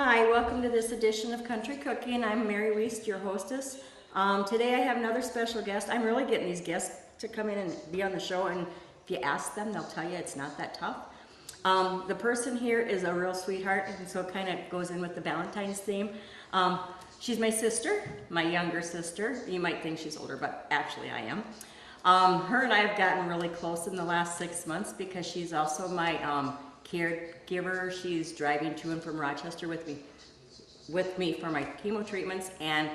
Hi, welcome to this edition of Country Cooking. I'm Mary Wiest, your hostess. Today I have another special guest. I'm really getting these guests to come in and be on the show, and if you ask them, they'll tell you it's not that tough. The person here is a real sweetheart, and so it kind of goes in with the Valentine's theme. She's my sister, my younger sister. You might think she's older, but actually I am. Her and I have gotten really close in the last 6 months because she's also my caregiver. She's driving to and from Rochester with me for my chemo treatments, and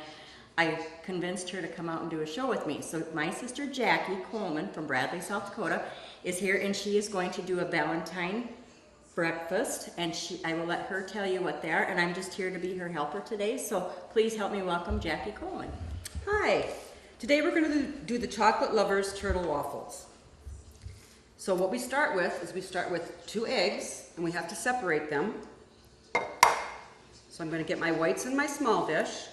I convinced her to come out and do a show with me. So my sister Jackie Coleman from Bradley, South Dakota is here, and she is going to do a Valentine breakfast, and I will let her tell you what they are, and I'm just here to be her helper today, so please help me welcome Jackie Coleman. Hi. Today we're going to do the Chocolate Lovers Turtle Waffles. So what we start with is 2 eggs, and we have to separate them. So I'm going to get my whites in my small dish.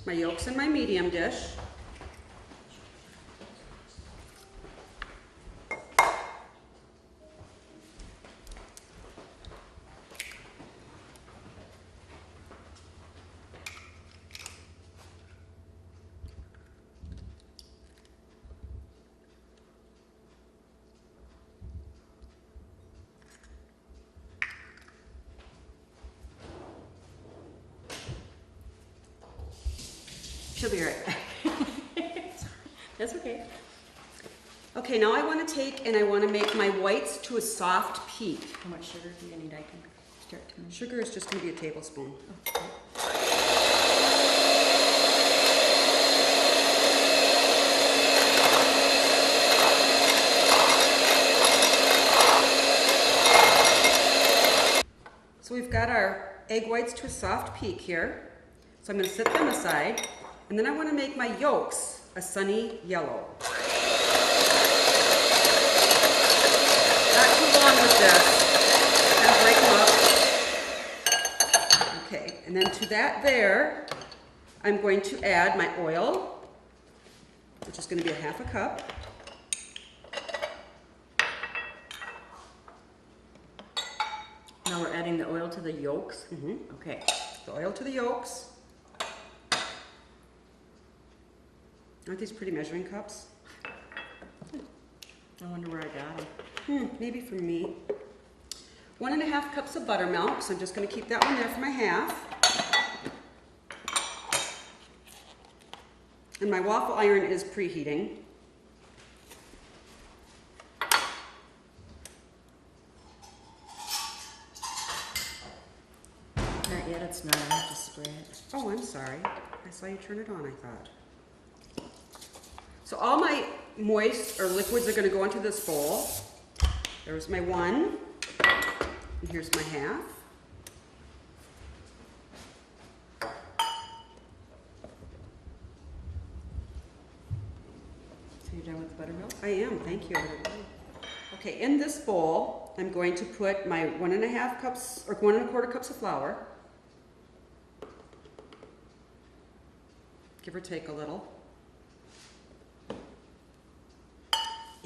My yolks in my medium dish. She'll be right back. That's okay. Okay, now I want to take and I want to make my whites to a soft peak. How much sugar do you need? I can start to. Sugar is just going to be a tablespoon. Okay. So we've got our egg whites to a soft peak here. So I'm going to set them aside, and then I want to make my yolks a sunny yellow. Not too long with this. Kind of break them up. Okay, and then to that there, I'm going to add my oil, which is going to be a 1/2 cup. Now we're adding the oil to the yolks? Mm-hmm. Okay. The oil to the yolks. Aren't these pretty measuring cups? I wonder where I got them. Maybe from me. 1½ cups of buttermilk, so I'm just going to keep that one there for my half. And my waffle iron is preheating. Not yet, it's not. I have to spray it. Oh, I'm sorry. I saw you turn it on, I thought. So all my moist or liquids are going to go into this bowl. There's my 1, and here's my 1/2. So you're done with the buttermilk? I am, thank you. Okay, in this bowl, I'm going to put my 1½ cups or 1¼ cups of flour. Give or take a little.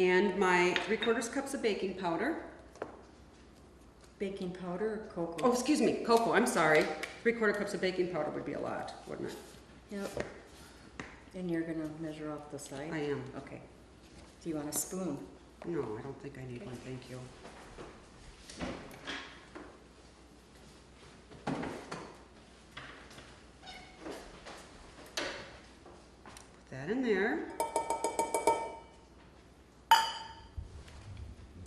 And my 3/4 cups of baking powder. Baking powder or cocoa? Oh, excuse me, cocoa, I'm sorry. 3/4 cups of baking powder would be a lot, wouldn't it? Yep. And you're going to measure off the side? I am. Okay. Do you want a spoon? No, I don't think I need one, thank you. Put that in there.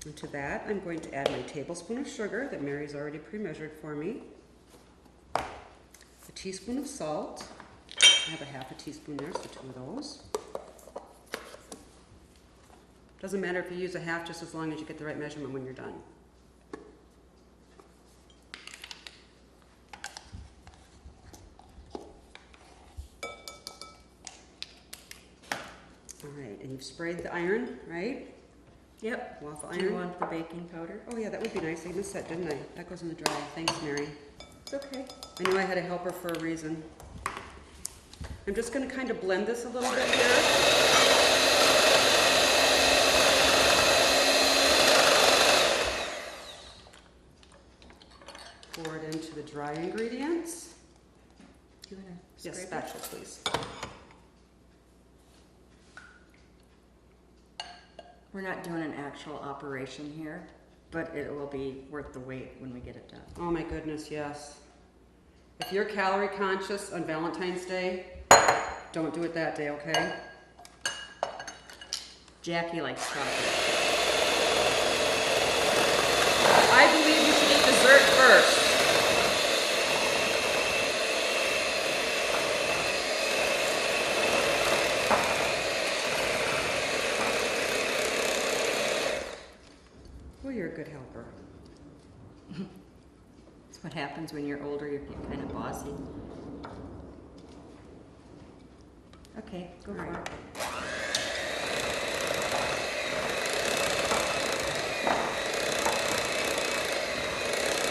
And to that, I'm going to add my tablespoon of sugar that Mary's already pre-measured for me. A teaspoon of salt. I have a 1/2 teaspoon there, so 2 of those. Doesn't matter if you use a 1/2, just as long as you get the right measurement when you're done. All right, and you've sprayed the iron, right? Yep. Waffle Do you iron. want the baking powder? Oh yeah, that would be nice. I missed that, didn't I? That goes in the dry. Thanks, Mary. It's okay. I knew I had a helper for a reason. I'm just going to kind of blend this a little bit here. dry ingredients. Do you want to Yes, scrape it? spatula, please. We're not doing an actual operation here, but it will be worth the wait when we get it done. Oh my goodness, yes. If you're calorie conscious on Valentine's Day, don't do it that day, okay? Jackie likes chocolate. I believe you should eat dessert first. Well, you're a good helper. That's what happens when you're older, you get kind of bossy. Okay, go for All right. it.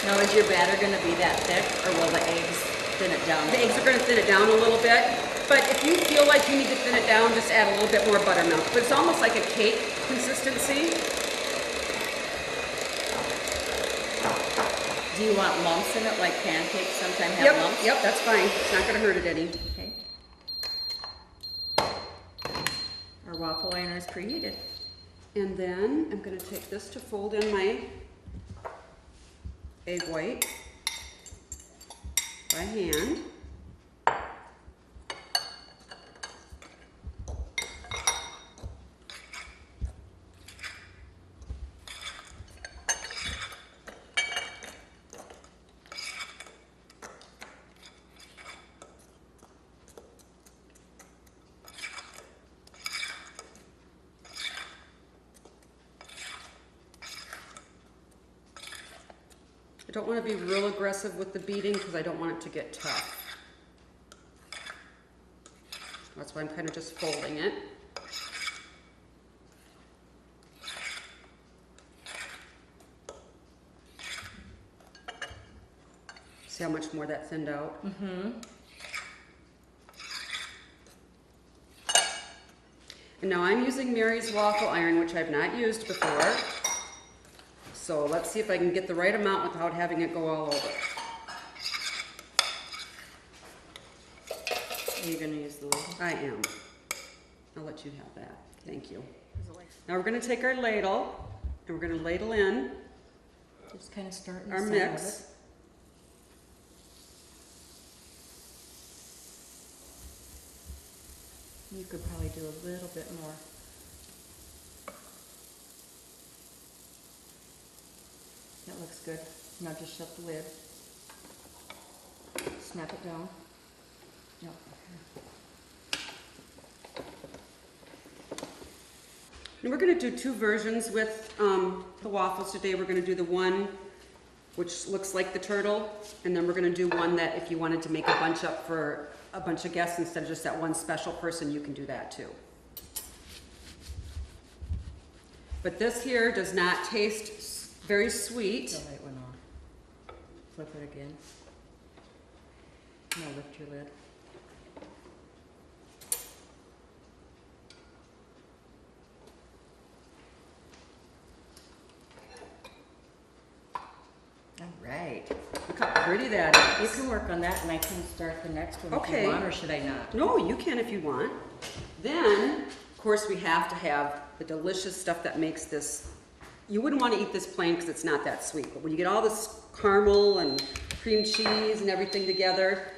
Now, is your batter going to be that thick, or will the eggs thin it down? The eggs are going to thin it down a little bit, but if you feel like you need to thin it down, just add a little bit more buttermilk. But it's almost like a cake consistency. Do you want lumps in it, like pancakes sometimes have lumps? Yep, that's fine. It's not going to hurt it any. Okay. Our waffle iron is preheated. And then I'm going to take this to fold in my egg white by hand. I don't want to be real aggressive with the beating because I don't want it to get tough. That's why I'm kind of just folding it. See how much more that thinned out? Mm-hmm. And now I'm using Mary's waffle iron, which I've not used before. So let's see if I can get the right amount without having it go all over. Are you going to use the lid? I am. I'll let you have that. Thank you. Now we're going to take our ladle and we're going to ladle in Just kind of start in our the center of mix. it. You could probably do a little bit more. That looks good. Now just shut the lid. Snap it down. Yep. And we're going to do two versions with the waffles today. We're going to do the one which looks like the turtle, and then we're going to do one that if you wanted to make a bunch up for a bunch of guests instead of just that one special person, you can do that too. But this here does not taste very sweet. The light went off. Flip it again. Now lift your lid. All right. Look how pretty that You is. can work on that and I can start the next one if Okay. you want, or should I not? No, you can if you want. Then, of course, we have to have the delicious stuff that makes this. You wouldn't want to eat this plain because it's not that sweet. But when you get all this caramel and cream cheese and everything together,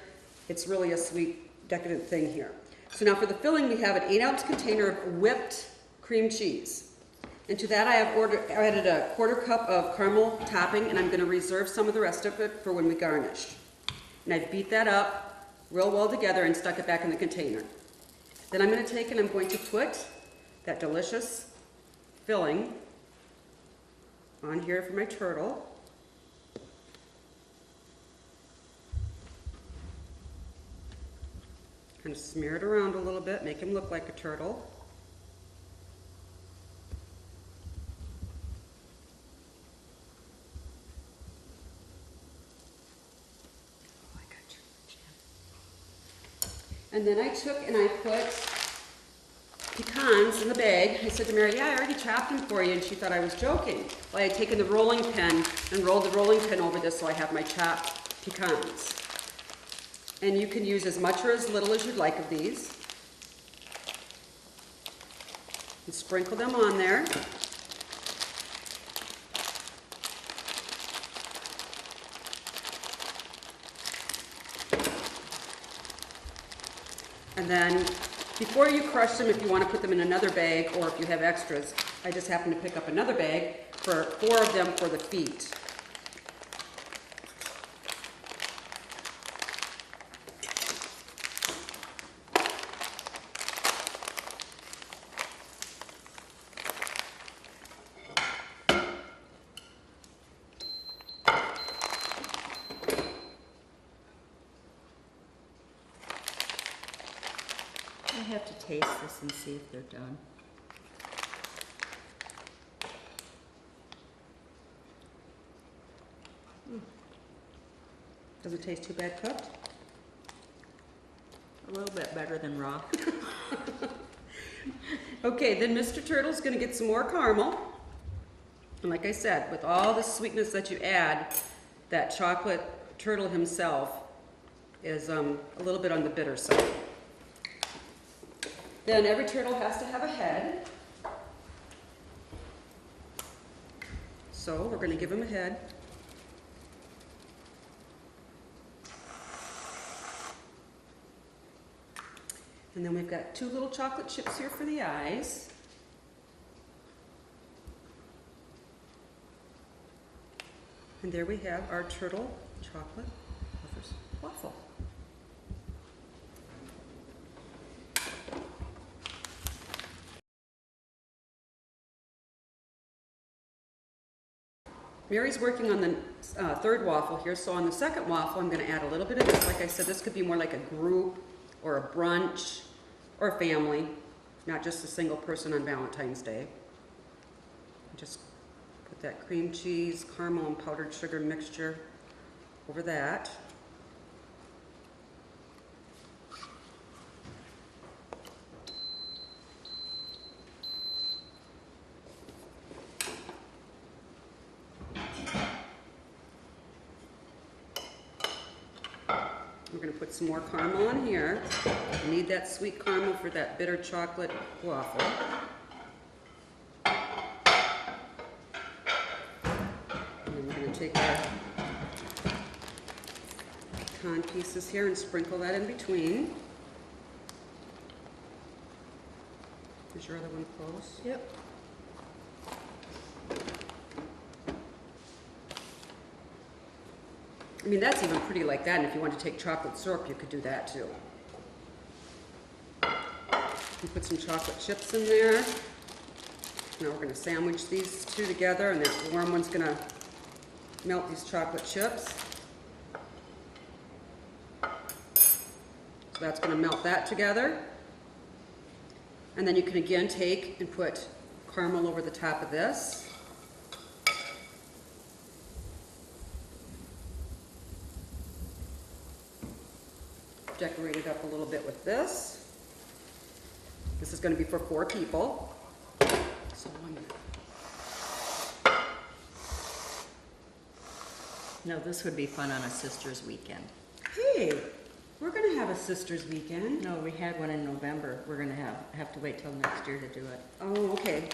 it's really a sweet, decadent thing here. So now for the filling, we have an 8-ounce container of whipped cream cheese. And to that I have added a 1/4 cup of caramel topping, and I'm going to reserve some of the rest of it for when we garnish. And I've beat that up real well together and stuck it back in the container. Then I'm going to take and I'm going to put that delicious filling on here for my turtle. Kind of smear it around a little bit, make him look like a turtle. Oh, I got you. And then I took and I put pecans in the bag. I said to Mary, yeah, I already chopped them for you, and she thought I was joking. Well, I had taken the rolling pin and rolled the rolling pin over this so I have my chopped pecans. And you can use as much or as little as you'd like of these. And sprinkle them on there. And then, before you crush them, if you want to put them in another bag, or if you have extras, I just happened to pick up another bag for 4 of them for the feet. I have to taste this and see if they're done. Doesn't taste too bad cooked. A little bit better than raw. Okay, then Mr. Turtle's gonna get some more caramel. And like I said, with all the sweetness that you add, that chocolate turtle himself is a little bit on the bitter side. Then every turtle has to have a head. So we're gonna give him a head. And then we've got 2 little chocolate chips here for the eyes. And there we have our turtle chocolate waffle. Mary's working on the 3rd waffle here, so on the 2nd waffle I'm going to add a little bit of this. Like I said, this could be more like a group or a brunch or a family, not just a single person on Valentine's Day. Just put that cream cheese, caramel, and powdered sugar mixture over that. We're going to put some more caramel on here. You need that sweet caramel for that bitter chocolate waffle. And then we're going to take our pecan pieces here and sprinkle that in between. Is your other one close? Yep. I mean, that's even pretty like that, and if you want to take chocolate syrup, you could do that too. You put some chocolate chips in there. Now we're going to sandwich these 2 together, and that warm one's going to melt these chocolate chips. So that's going to melt that together. And then you can again take and put caramel over the top of this. Decorate it up a little bit with this. This is going to be for 4 people. So 1 minute. No, this would be fun on a sister's weekend. Hey, we're going to have a sister's weekend. No, we had one in November. We're gonna have to wait till next year to do it. Oh, okay.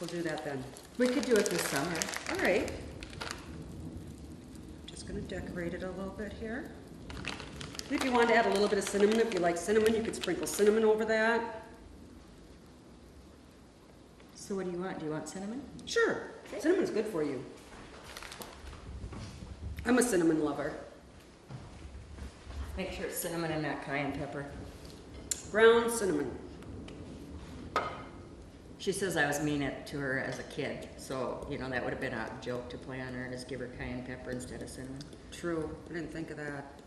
We'll do that then. We could do it this summer. All right. Just going to decorate it a little bit here. If you want to add a little bit of cinnamon, if you like cinnamon, you could sprinkle cinnamon over that. So what do you want? Do you want cinnamon? Sure. Okay. Cinnamon's good for you. I'm a cinnamon lover. Make sure it's cinnamon and not cayenne pepper. Ground cinnamon. She says I was mean to her as a kid, so, you know, that would have been a joke to play on her and just give her cayenne pepper instead of cinnamon. True. I didn't think of that.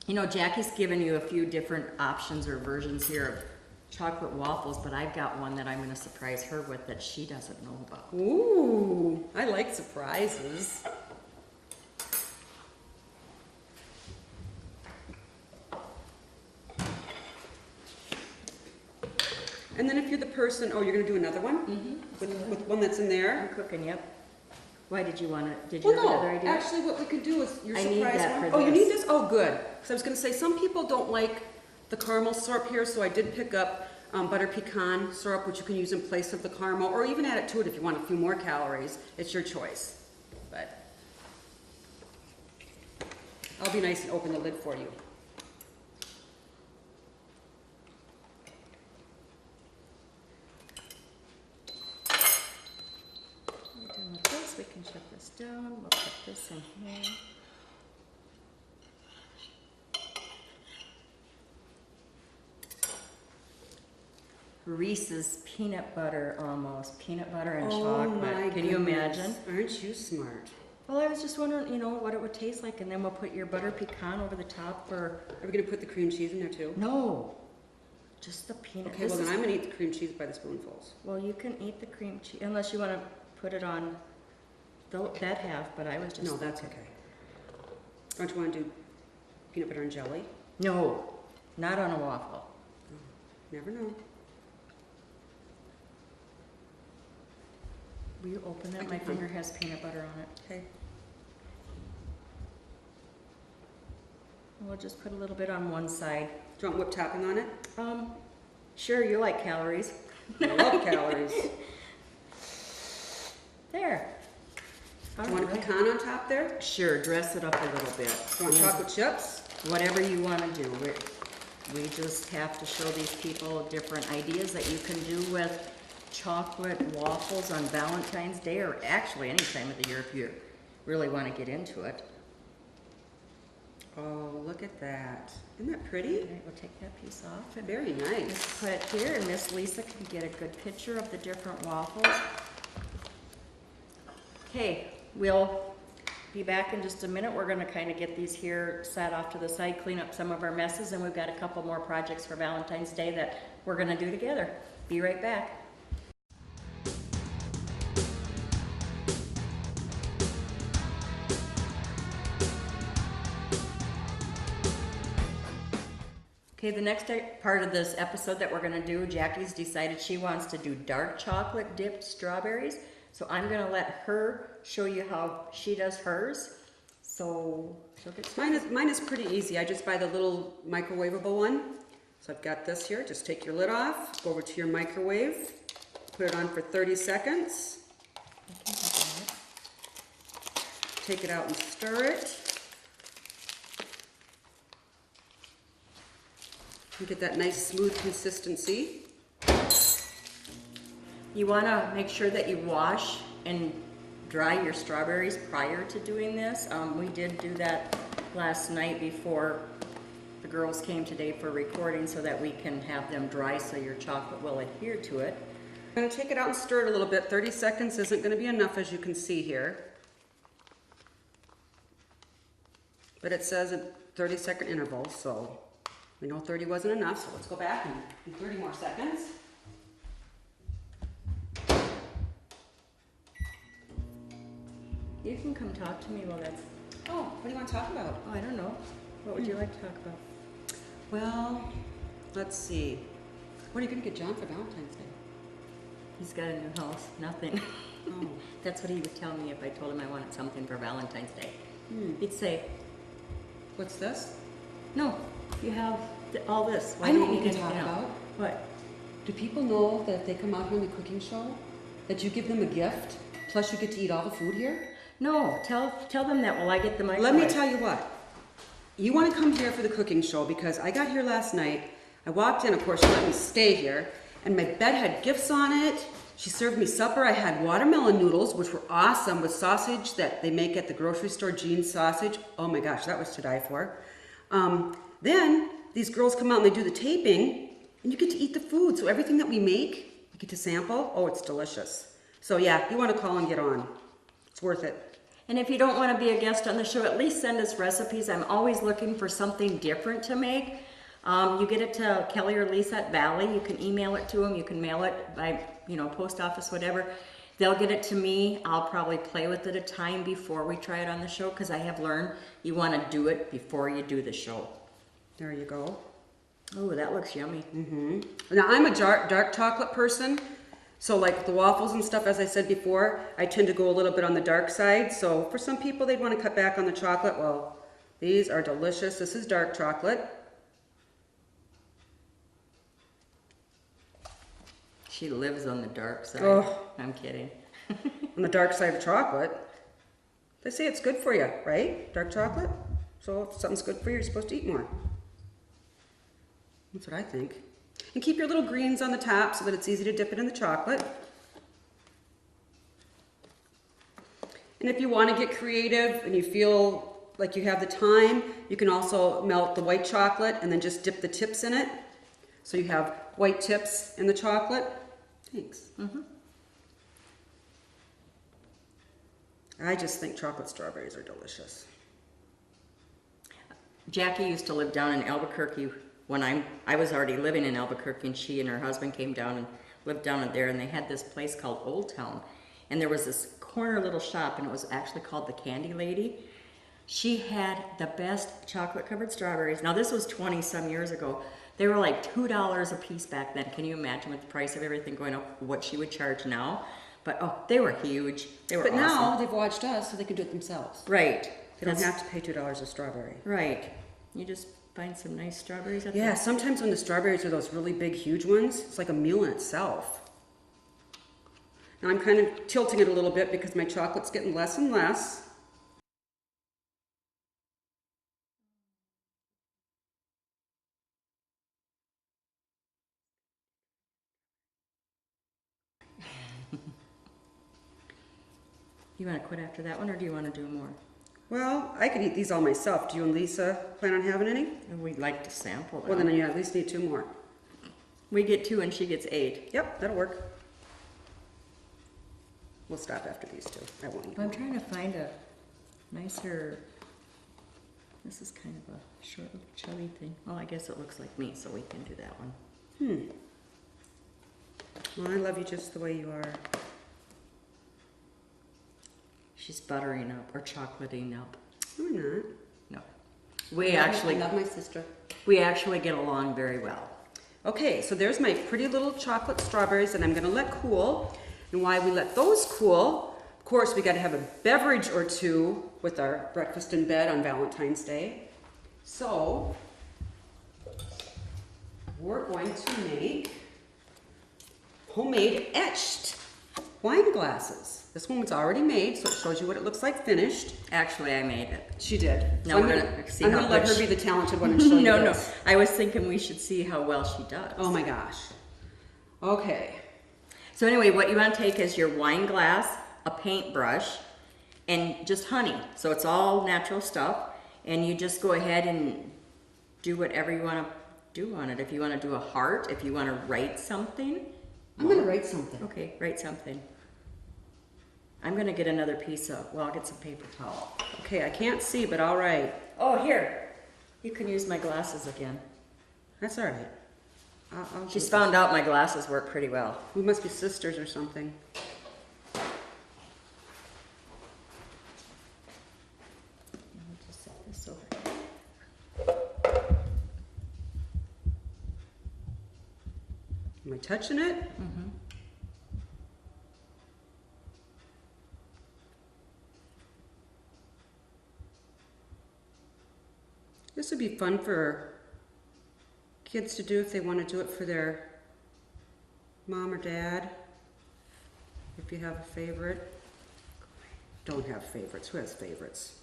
You know, Jackie's given you a few different options or versions here of chocolate waffles, but I've got one that I'm going to surprise her with that she doesn't know about. Ooh, I like surprises. And then if you're the person, oh, you're going to do another one? Mm-hmm. With one that's in there? I'm cooking, yep. Why did you want to, did you Well, have no, another idea? actually what we could do is your I surprise need that one. for Oh, you this. need this? Oh, good. Because I was going to say, some people don't like the caramel syrup here, so I did pick up butter pecan syrup, which you can use in place of the caramel, or even add it to it if you want a few more calories. It's your choice. But I'll be nice and open the lid for you. We're done with this, we can shut this down, we'll put this in here. Reese's peanut butter almost, peanut butter and chocolate. Can you imagine? Aren't you smart? Well, I was just wondering, you know, what it would taste like, and then we'll put your butter pecan over the top for, Are we going to put the cream cheese in there too? no, just the peanut. Okay, This well then is- I'm going to eat the cream cheese by the spoonfuls. Well, you can eat the cream cheese, unless you want to put it on that half, but I was just. No, that's okay. Don't you want to do peanut butter and jelly? No, not on a waffle. Never know. Will you open that? I My can. finger has peanut butter on it. Okay. We'll just put a little bit on one side. Do you want whipped topping on it? Sure, you like calories. I love calories. There. Do you want a Alright. pecan on top there? Sure, dress it up a little bit. Do you want chocolate chips? Whatever you want to do. We just have to show these people different ideas that you can do with chocolate waffles on Valentine's Day, or actually any time of the year if you really want to get into it. Oh, look at that. Isn't that pretty? All right, we'll take that piece off and Very nice. just put it here, and Miss Lisa can get a good picture of the different waffles. Okay, we'll be back in just a minute. We're going to kind of get these here set off to the side, clean up some of our messes, and we've got a couple more projects for Valentine's Day that we're going to do together. Be right back. Okay, the next part of this episode that we're gonna do, Jackie's decided she wants to do dark chocolate dipped strawberries. So I'm gonna let her show you how she does hers. So she'll get started. Mine is pretty easy. I just buy the little microwavable one. So I've got this here. Just take your lid off, go over to your microwave, put it on for 30 seconds. Take it out and stir it. You get that nice smooth consistency. You wanna make sure that you wash and dry your strawberries prior to doing this. We did do that last night before the girls came today for recording so that we can have them dry so your chocolate will adhere to it. I'm going to take it out and stir it a little bit. 30 seconds isn't going to be enough, as you can see here. But it says at 30-second intervals, so we know 30 wasn't enough, so let's go back and do 30 more seconds. You can come talk to me while that's, Oh, what do you want to talk about? oh, I don't know. What would you like to talk about? Well, let's see. What are you going to get John for Valentine's Day? He's got a new house, nothing. Oh. That's what he would tell me if I told him I wanted something for Valentine's Day. Hmm. He'd say, What's this? no, you have all this. Why I do know you what we need can talk anything else?" about. What? Do people know that if they come out here on the cooking show, that you give them a gift, plus you get to eat all the food here? No, tell them that while I get the Let microwave. me tell you what. You want to come here for the cooking show because I got here last night. I walked in, of course, she let me stay here, and my bed had gifts on it. She served me supper. I had watermelon noodles, which were awesome, with sausage that they make at the grocery store, Jean's sausage. Oh my gosh, that was to die for. Then these girls come out and they do the taping, and you get to eat the food. So everything that we make, you get to sample. Oh, it's delicious. So yeah, you want to call and get on. It's worth it. And if you don't want to be a guest on the show, at least send us recipes. I'm always looking for something different to make. You get it to Kelly or Lisa at Valley. You can email it to them. You can mail it by, post office, whatever. They'll get it to me. I'll probably play with it a time before we try it on the show because I have learned you want to do it before you do the show. There you go. Oh, that looks yummy. Now I'm a dark chocolate person, So like the waffles and stuff, as I said before, I tend to go a little bit on the dark side. So for some people, they'd want to cut back on the chocolate. Well, these are delicious. This is dark chocolate. She lives on the dark side. Oh. I'm kidding. On the dark side of chocolate. They say it's good for you, right? Dark chocolate. So if something's good for you, you're supposed to eat more. That's what I think. And keep your little greens on the top so that it's easy to dip it in the chocolate. And if you want to get creative and you feel like you have the time, you can also melt the white chocolate and then just dip the tips in it. So you have white tips in the chocolate. Thanks. I just think chocolate strawberries are delicious. Jackie used to live down in Albuquerque when I was already living in Albuquerque, and she and her husband came down and lived down there, and they had this place called Old Town. And there was this corner little shop, and it was actually called the Candy Lady. She had the best chocolate covered strawberries. Now this was 20 some years ago. They were like $2 a piece back then. Can you imagine with the price of everything going up, what she would charge now? But oh, they were huge. They were But awesome. now they've watched us so they can do it themselves. Right. They don't have to pay $2 a strawberry. Right. You just find some nice strawberries at Yeah, sometimes when the strawberries are those really big, huge ones, it's like a meal in itself. Now I'm kind of tilting it a little bit because my chocolate's getting less and less. You want to quit after that one, or do you want to do more? Well, I could eat these all myself. Do you and Lisa plan on having any? We'd like to sample them. Well, then you at least need 2 more. We get 2 and she gets 8. Yep, that'll work. We'll stop after these 2. I won't eat I'm more. trying to find a nicer, this is kind of a short little chubby thing. Well, I guess it looks like me, so we can do that one. Well, I love you just the way you are. She's buttering up or chocolating up. No, I'm not. No. We actually I love my sister. get along very well. Okay, so there's my pretty little chocolate strawberries that I'm gonna let cool. And while we let those cool, of course, we gotta have a beverage or 2 with our breakfast in bed on Valentine's Day. So, we're going to make homemade etched wine glasses. This one was already made, so it shows you what it looks like finished. Actually, I made it. She did. Now So I'm we're gonna, gonna see I'm how gonna let much- her be the talented one and show you No, this. I was thinking we should see how well she does. Oh my gosh. Okay. So anyway, what you want to take is your wine glass, a paintbrush, and just honey. So it's all natural stuff. And you just go ahead and do whatever you want to do on it. If you want to do a heart, if you want to write something. I'm gonna write something. Okay, write something. I'm going to get another piece of, well, I'll get some paper towel. Okay, I can't see, but all right. Oh, here. You can use my glasses again. That's all right. I'll do She's this. found out my glasses work pretty well. We must be sisters or something. I'll just set this over. Am I touching it? Mm-hmm. This would be fun for kids to do if they want to do it for their mom or dad. If you have a favorite. Don't have favorites. Who has favorites?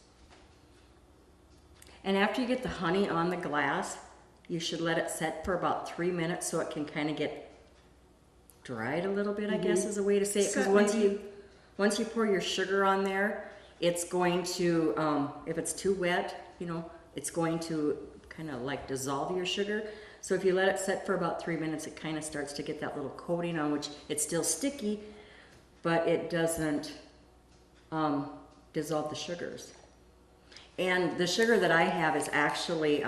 And after you get the honey on the glass, you should let it set for about 3 minutes so it can kind of get dried a little bit, I guess is a way to say it. Because Set once you pour your sugar on there, it's going to, if it's too wet, you know, it's going to kind of like dissolve your sugar. So if you let it set for about 3 minutes, it kind of starts to get that little coating on, which it's still sticky, but it doesn't dissolve the sugars. And the sugar that I have is actually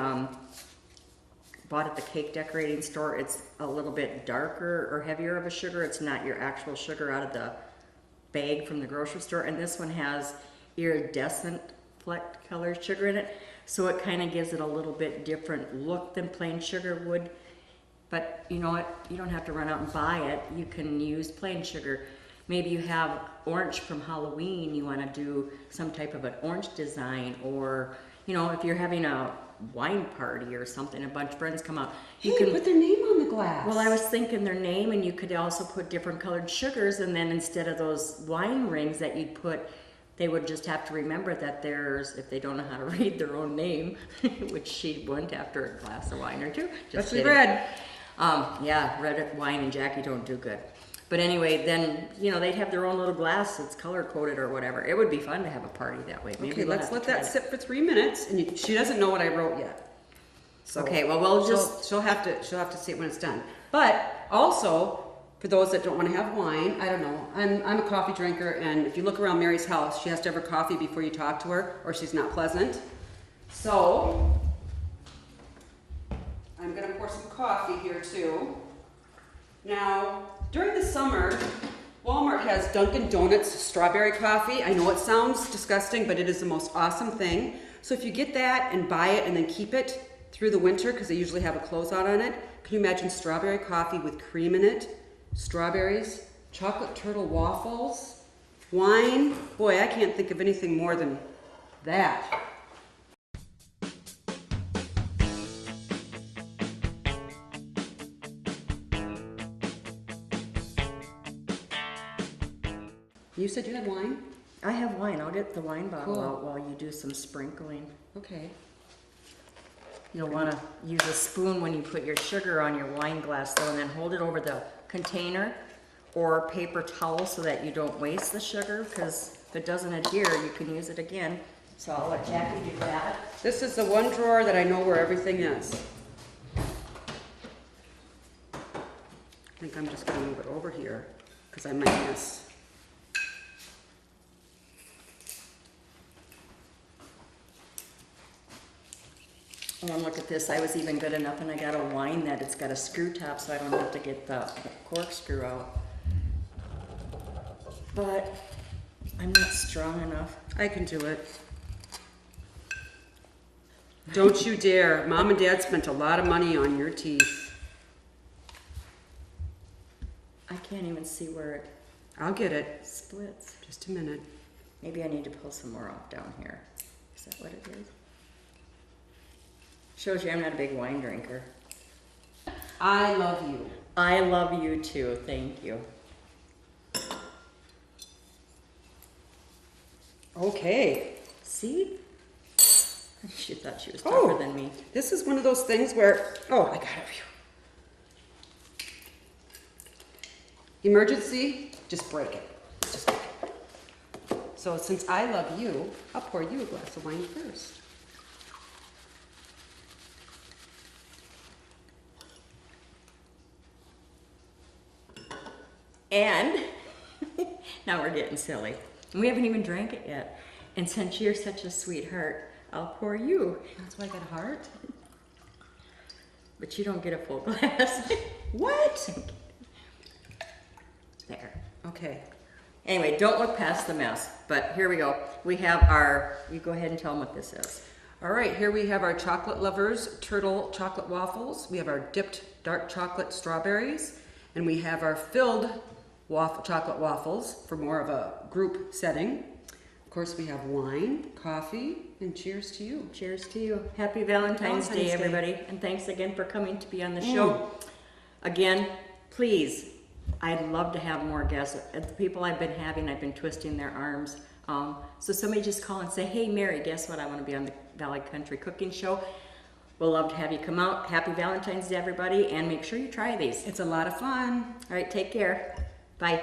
bought at the cake decorating store. It's a little bit darker or heavier of a sugar. It's not your actual sugar out of the bag from the grocery store. And this one has iridescent flecked colored sugar in it. So it kind of gives it a little bit different look than plain sugar would. But you know what? You don't have to run out and buy it. You can use plain sugar. Maybe you have orange from Halloween. You want to do some type of an orange design, or you know, if you're having a wine party or something, a bunch of friends come out. You Hey, can put their name on the glass. Well, I was thinking their name, and you could also put different colored sugars, and then instead of those wine rings that you'd put, they would just have to remember that there's, if they don't know how to read their own name, which she wouldn't after a glass of wine or two. Just Especially kidding. red. Yeah, red wine and Jackie don't do good. But anyway, then, you know, they'd have their own little glass that's color coded or whatever. It would be fun to have a party that way. Maybe Okay, we'll let's have let to try that sit for 3 minutes, and she doesn't know what I wrote yet. So Okay, well, we'll just- she'll have to see it when it's done. But also, for those that don't want to have wine, I don't know. I'm a coffee drinker, and if you look around Mary's house, she has to have her coffee before you talk to her, or she's not pleasant. So I'm gonna pour some coffee here too. Now, during the summer, Walmart has Dunkin' Donuts strawberry coffee. I know it sounds disgusting, but it is the most awesome thing. So if you get that and buy it and then keep it through the winter, because they usually have a closeout on it, can you imagine strawberry coffee with cream in it, strawberries, chocolate turtle waffles, wine? Boy, I can't think of anything more than that. You said you had wine? I have wine. I'll get the wine bottle Cool. out while you do some sprinkling. Okay. You'll want to use a spoon when you put your sugar on your wine glass though, and then hold it over the container or paper towel so that you don't waste the sugar, because if it doesn't adhere, you can use it again. So I'll let Jackie do that. This is the one drawer that I know where everything is. I think I'm just gonna move it over here because I might miss. Oh, and look at this. I was even good enough, and I got a wine that it's got a screw top, so I don't have to get the corkscrew out. But I'm not strong enough. I can do it. Don't you dare. Mom and Dad spent a lot of money on your teeth. I can't even see where it I'll get it. splits. Just a minute. Maybe I need to pull some more off down here. Is that what it is? Shows you I'm not a big wine drinker. I love you. I love you too. Thank you. Okay. See? She thought she was tougher than me. This is one of those things where, oh, I got it. Emergency, just break it. Just break it. So since I love you, I'll pour you a glass of wine first. And now we're getting silly. And we haven't even drank it yet. And since you're such a sweetheart, I'll pour you. That's why I got a heart. But you don't get a full glass. What? There. Okay. Anyway, don't look past the mess. But here we go. We have our, you go ahead and tell them what this is. All right, here we have our Chocolate Lovers Turtle Chocolate Waffles. We have our dipped dark chocolate strawberries. And we have our filled chocolate waffles for more of a group setting. Of course, we have wine, coffee, and cheers to you. Cheers to you. Happy Valentine's Day, Valentine's Day. everybody. And thanks again for coming to be on the show. Again, please, I'd love to have more guests. The people I've been having, I've been twisting their arms. So somebody just call and say, hey, Mary, guess what? I want to be on the Valley Country Cooking Show. We'll love to have you come out. Happy Valentine's Day, everybody. And make sure you try these. It's a lot of fun. All right, take care. Bye.